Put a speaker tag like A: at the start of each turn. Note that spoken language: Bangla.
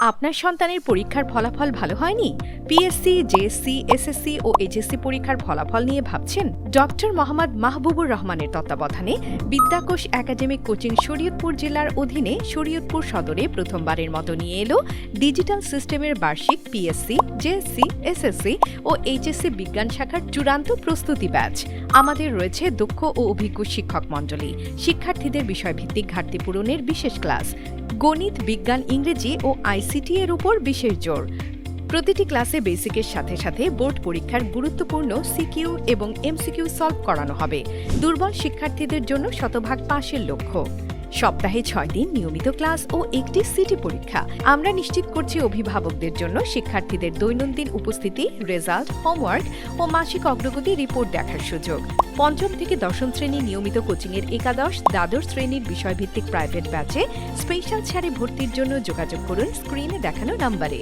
A: আপনার সন্তানের পরীক্ষার ফলাফল ভালো হয়নি? পিএসসি, জেএসসি, এসএসসি ও এইচএসসি পরীক্ষার ফলাফল নিয়ে ভাবছেন? ডক্টর মোহাম্মদ মাহবুবুর রহমানের তত্ত্বাবধানে বিদ্যাকোষ একাডেমিক কোচিং শরীয়তপুর জেলার অধীনে শরীয়তপুর সদরে প্রথমবারের মতো নিয়ে এলো ডিজিটাল সিস্টেমের বার্ষিক পিএসসি, জেএসসি, এসএসসি ও এইচএসসি বিজ্ঞান শাখার চূড়ান্ত প্রস্তুতি ব্যাচ। আমাদের রয়েছে দক্ষ ও অভিজ্ঞ শিক্ষক মণ্ডলী, শিক্ষার্থীদের বিষয়ভিত্তিক ঘাটতি পূরণের বিশেষ ক্লাস, গণিত, বিজ্ঞান, ইংরেজি ও আইসিটি এর উপর বিশেষ জোর। প্রতিটি ক্লাসে বেসিকের সাথে সাথে বোর্ড পরীক্ষার গুরুত্বপূর্ণ সিকিউ এবং এমসিকিউ সলভ করানো হবে। দুর্বল শিক্ষার্থীদের জন্য শতভাগ পাশের লক্ষ্য। সপ্তাহে 6 দিন নিয়মিত ক্লাস ও একটি সিটি পরীক্ষা। আমরা নিশ্চিত করছি অভিভাবকদের জন্য শিক্ষার্থীদের দৈনন্দিন উপস্থিতি, রেজাল্ট, হোমওয়ার্ক ও মাসিক অগ্রগতি রিপোর্ট দেখার সুযোগ। পঞ্চম থেকে দশম শ্রেণী নিয়মিত কোচিংয়ের একাদশ, দ্বাদশ শ্রেণীর বিষয়ভিত্তিক প্রাইভেট ব্যাচে স্পেশাল ছাড়ে ভর্তির জন্য যোগাযোগ করুন স্ক্রিনে দেখানো নম্বরে।